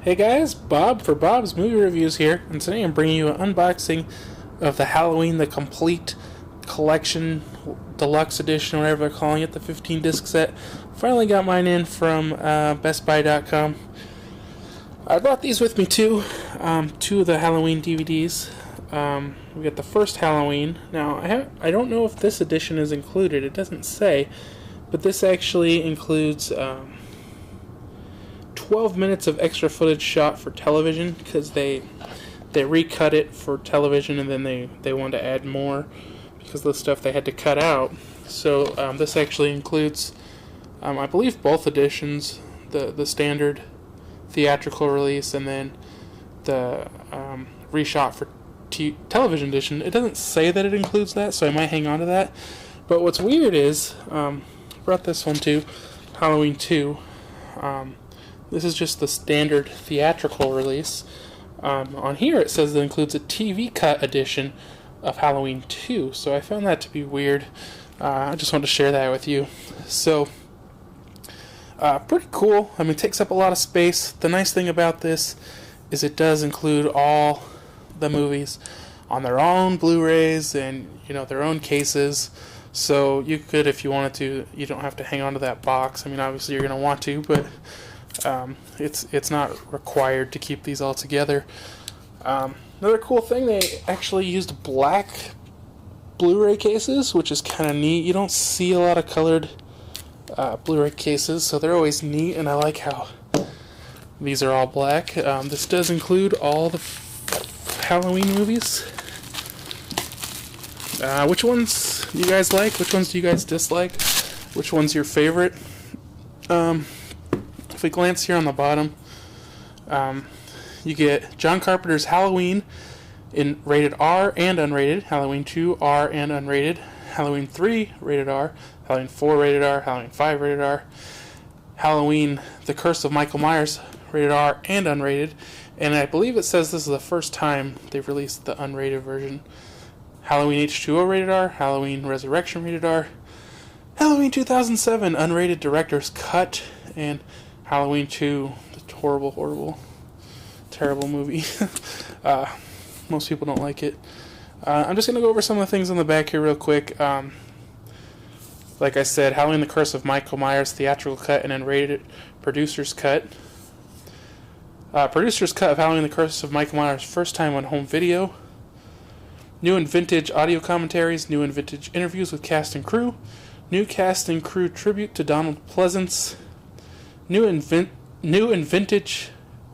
Hey guys, Bob for Bob's Movie Reviews here, and today I'm bringing you an unboxing of the Halloween The Complete Collection Deluxe Edition, whatever they're calling it, the 15 disc set. Finally got mine in from BestBuy.com. I brought these with me too, two of the Halloween DVDs. We got the first Halloween. Now, I don't know if this edition is included, it doesn't say, but this actually includes 12 minutes of extra footage shot for television, because they recut it for television and then they wanted to add more because of the stuff they had to cut out. So this actually includes, I believe, both editions, the standard theatrical release and then the reshot for television edition. It doesn't say that it includes that, so I might hang on to that. But what's weird is, I brought this one too, Halloween 2. This is just the standard theatrical release. On here it says it includes a TV cut edition of Halloween 2, so I found that to be weird. I just wanted to share that with you. So, pretty cool. I mean, it takes up a lot of space. The nice thing about this is it does include all the movies on their own Blu-rays and, their own cases. So you could, if you wanted to, you don't have to hang on to that box. I mean, obviously you're going to want to, but it's not required to keep these all together. Another cool thing, they actually used black Blu-ray cases, which is kind of neat. You don't see a lot of colored Blu-ray cases, so they're always neat, and I like how these are all black. This does include all the Halloween movies. Which ones do you guys like? Which ones do you guys dislike? Which one's your favorite? If we glance here on the bottom, you get John Carpenter's Halloween in rated R and unrated, Halloween 2 R and unrated, Halloween 3 rated R, Halloween 4 rated R, Halloween 5 rated R, Halloween The Curse of Michael Myers rated R and unrated, and I believe it says this is the first time they've released the unrated version. Halloween H2O rated R, Halloween Ressurection rated R, Halloween 2007 unrated director's cut, and Halloween 2, the horrible, terrible movie. Most people don't like it. I'm just going to go over some of the things on the back here real quick. Like I said, Halloween The Curse of Michael Myers theatrical cut and unrated producer's cut. Producer's cut of Halloween The Curse of Michael Myers first time on home video. New and vintage audio commentaries, new and vintage interviews with cast and crew. New cast and crew tribute to Donald Pleasance. New and vintage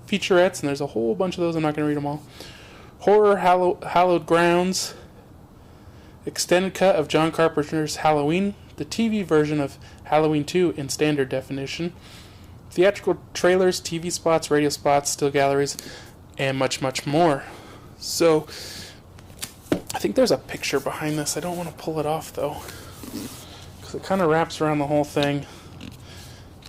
featurettes, and there's a whole bunch of those. I'm not going to read them all. Horror Hallowed Grounds. Extended cut of John Carpenter's Halloween. The TV version of Halloween 2 in standard definition. Theatrical trailers, TV spots, radio spots, still galleries, and much, much more. So, I think there's a picture behind this. I don't want to pull it off, though, because it kind of wraps around the whole thing.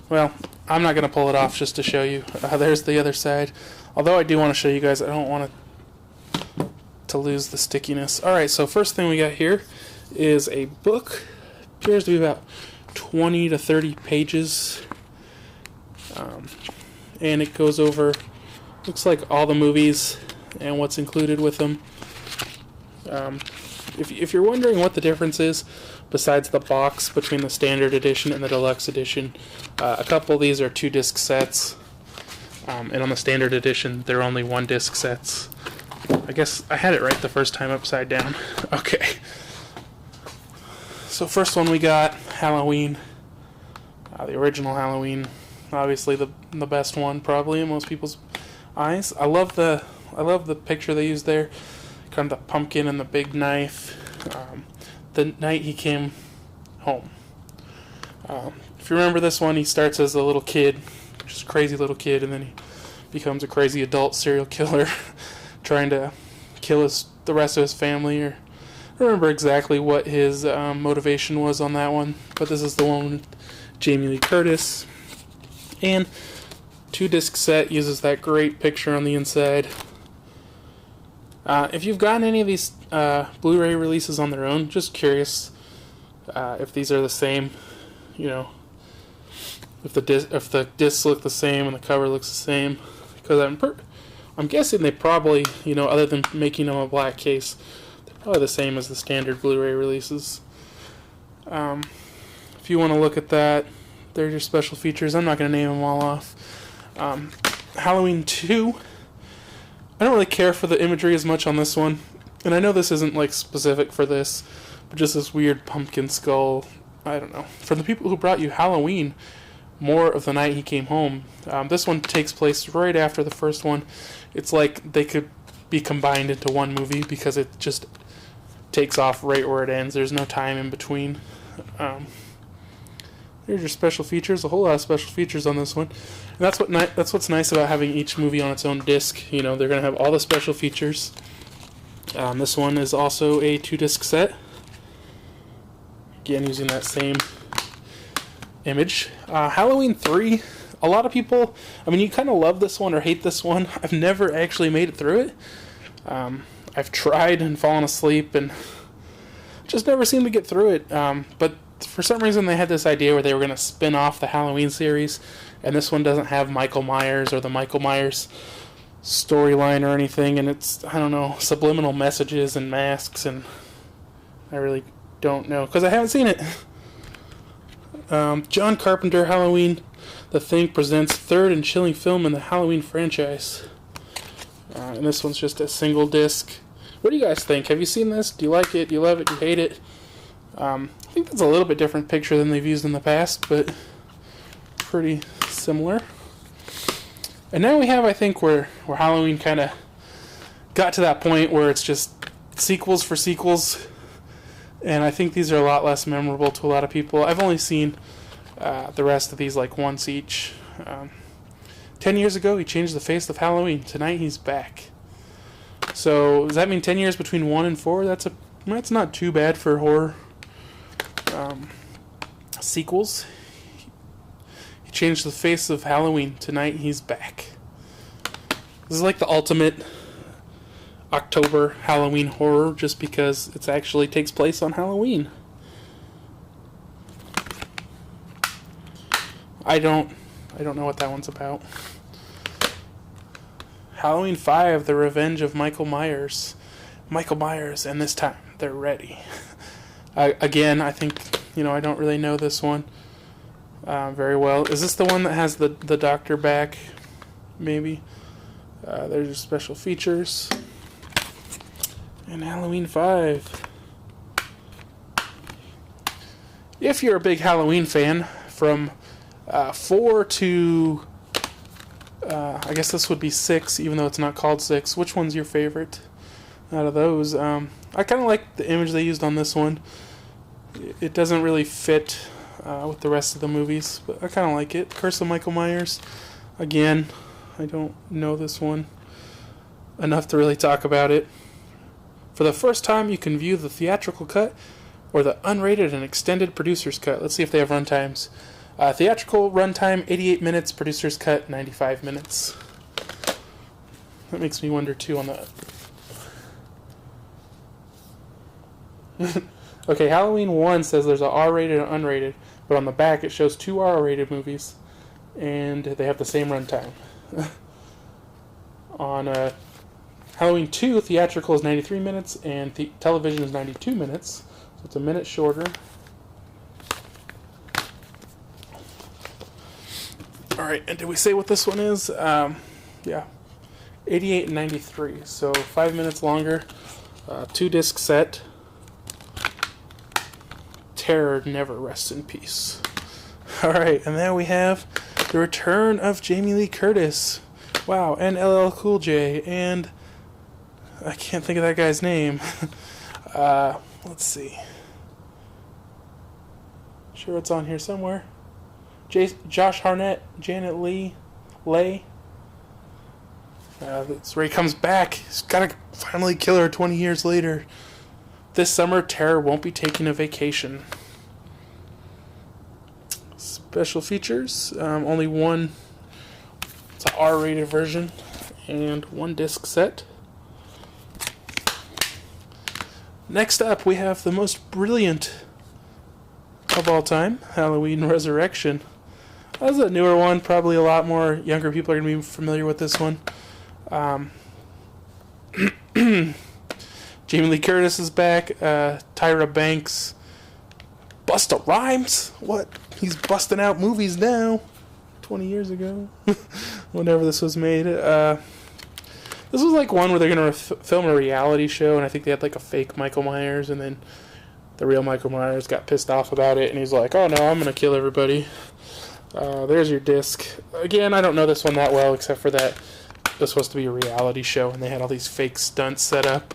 Well, I'm not going to pull it off just to show you. There's the other side. Although I do want to show you guys, I don't want to lose the stickiness. Alright, so first thing we got here is a book. Appears to be about 20 to 30 pages. And it goes over, looks like all the movies and what's included with them. If you're wondering what the difference is, besides the box between the standard edition and the deluxe edition, a couple of these are 2-disc sets, and on the standard edition they're only 1-disc sets. I guess I had it right the first time upside down. Okay. So first one we got, Halloween, the original Halloween, obviously the best one probably in most people's eyes. I love the picture they used there, kind of the pumpkin and the big knife. The night he came home. If you remember this one, he starts as a little kid, just a crazy little kid, and then he becomes a crazy adult serial killer trying to kill the rest of his family. Or I don't remember exactly what his motivation was on that one, but this is the one with Jamie Lee Curtis. And 2-disc set uses that great picture on the inside. If you've gotten any of these Blu-ray releases on their own, just curious if these are the same, if the discs look the same and the cover looks the same. because I'm guessing they probably, you know, other than making them a black case, they're probably the same as the standard Blu-ray releases. If you want to look at that, they're your special features. I'm not going to name them all off. Halloween 2, I don't really care for the imagery as much on this one. And I know this isn't like specific for this, but just this weird pumpkin skull. I don't know. For the people who brought you Halloween, More of the Night He Came Home, this one takes place right after the first one. It's like they could be combined into one movie because it just takes off right where it ends. There's no time in between. Here's your special features. A whole lot of special features on this one. And that's what's nice about having each movie on its own disc. You know, they're going to have all the special features. This one is also a 2-disc set. Again, using that same image. Halloween 3, a lot of people, I mean, you kind of love this one or hate this one. I've never actually made it through it. I've tried and fallen asleep and just never seemed to get through it. But for some reason they had this idea where they were going to spin off the Halloween series, and this one doesn't have Michael Myers or the Michael Myers storyline or anything, and it's, I don't know, subliminal messages and masks, and I really don't know because I haven't seen it. John Carpenter, Halloween, The Thing presents third and chilling film in the Halloween franchise. And this one's just a single disc. What do you guys think? Have you seen this? Do you like it? Do you love it? Do you hate it? I think that's a little bit different picture than they've used in the past, but pretty similar. And now we have, I think, where Halloween kind of got to that point where it's just sequels for sequels. And I think these are a lot less memorable to a lot of people. I've only seen the rest of these like once each. 10 years ago, he changed the face of Halloween. Tonight, he's back. So, does that mean 10 years between 1 and 4? That's not too bad for horror sequels. He changed the face of Halloween. Tonight, he's back. This is like the ultimate October Halloween horror, just because it actually takes place on Halloween. I don't know what that one's about. Halloween 5, The Revenge of Michael Myers. Michael Myers, and this time, they're ready. Again, I think, I don't really know this one very well. Is this the one that has the doctor back? Maybe. There's your special features. And Halloween 5. If you're a big Halloween fan, from 4 to, I guess this would be 6, even though it's not called 6. Which one's your favorite out of those? I kind of like the image they used on this one. It doesn't really fit with the rest of the movies, but I kind of like it. Curse of Michael Myers. Again, I don't know this one enough to really talk about it. For the first time, you can view the theatrical cut or the unrated and extended producer's cut. Let's see if they have runtimes. Theatrical runtime, 88 minutes. Producer's cut, 95 minutes. That makes me wonder, too, on that. Okay, Halloween 1 says there's an R-rated and unrated, but on the back it shows 2 R-rated movies, and they have the same runtime. On Halloween 2, theatrical is 93 minutes, and television is 92 minutes, so it's a minute shorter. Alright, and did we say what this one is? Yeah. 88 and 93, so 5 minutes longer. 2-disc set. Terror never rests in peace. Alright, and now we have the return of Jamie Lee Curtis. Wow, and LL Cool J, and I can't think of that guy's name. Let's see. Sure it's on here somewhere. Josh Hartnett, Janet Leigh. That's where he comes back. He's got to finally kill her 20 years later. This summer, Terror won't be taking a vacation. Special features. Only one. It's an R-rated version. And 1-disc set. Next up, we have the most brilliant of all time, Halloween Resurrection. That's a newer one. Probably a lot more younger people are going to be familiar with this one. Jamie Lee Curtis is back. Tyra Banks. Busta Rhymes? What? He's busting out movies now. 20 years ago. Whenever this was made. This was like one where they're going to film a reality show, and I think they had like a fake Michael Myers, and then the real Michael Myers got pissed off about it, and he's like, oh no, I'm going to kill everybody. There's your disc. Again, I don't know this one that well, except for that this was supposed to be a reality show, and they had all these fake stunts set up.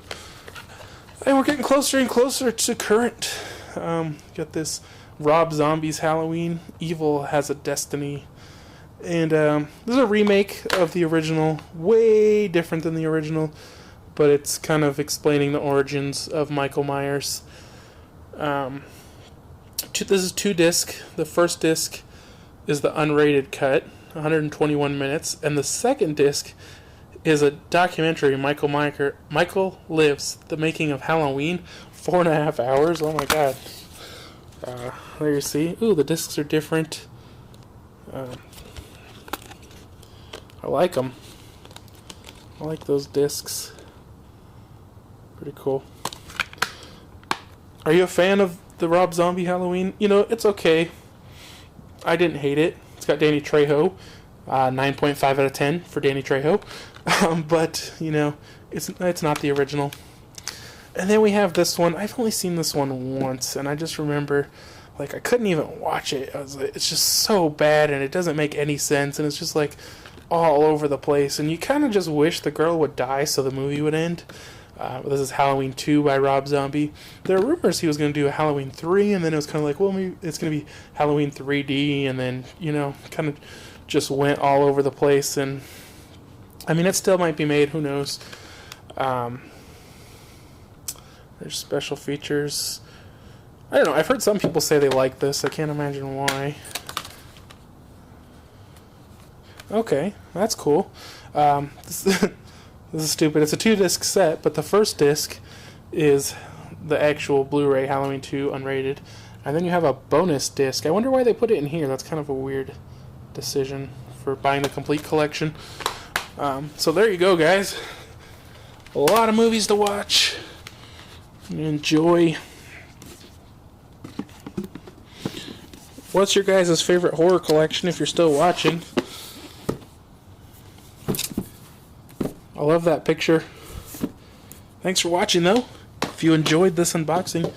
And we're getting closer and closer to current. Got this Rob Zombie's Halloween. Evil Has a Destiny. And this is a remake of the original. Way different than the original. But it's kind of explaining the origins of Michael Myers. This is 2 discs. The first disc is the unrated cut, 121 minutes. And the second disc is a documentary, Michael Lives, The Making of Halloween, 4.5 hours. Oh my god. There you see. Ooh, the discs are different. I like them. I like those discs. Pretty cool. Are you a fan of the Rob Zombie Halloween? You know, it's okay. I didn't hate it. It's got Danny Trejo. 9.5 out of 10 for Danny Trejo. But, you know, it's not the original. And then we have this one. I've only seen this one once, and I just remember, like, I couldn't even watch it. I was like, it's just so bad, and it doesn't make any sense, and it's just, like, all over the place. And you kind of just wish the girl would die so the movie would end. This is Halloween 2 by Rob Zombie. There are rumors he was going to do a Halloween 3, and then it was kind of like, well, maybe it's going to be Halloween 3D, and then, you know, kind of just went all over the place. And I mean, it still might be made, who knows. There's special features. I don't know, I've heard some people say they like this. I can't imagine why. Okay, that's cool. This is stupid. It's a 2-disc set, but the first disc is the actual Blu-ray Halloween 2 unrated. And then you have a bonus disc. I wonder why they put it in here. That's kind of a weird decision for buying the complete collection. So there you go, guys. A lot of movies to watch. Enjoy. What's your guys' favorite horror collection if you're still watching? I love that picture. Thanks for watching, though. If you enjoyed this unboxing,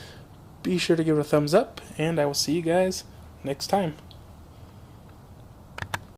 be sure to give it a thumbs up, and I will see you guys next time.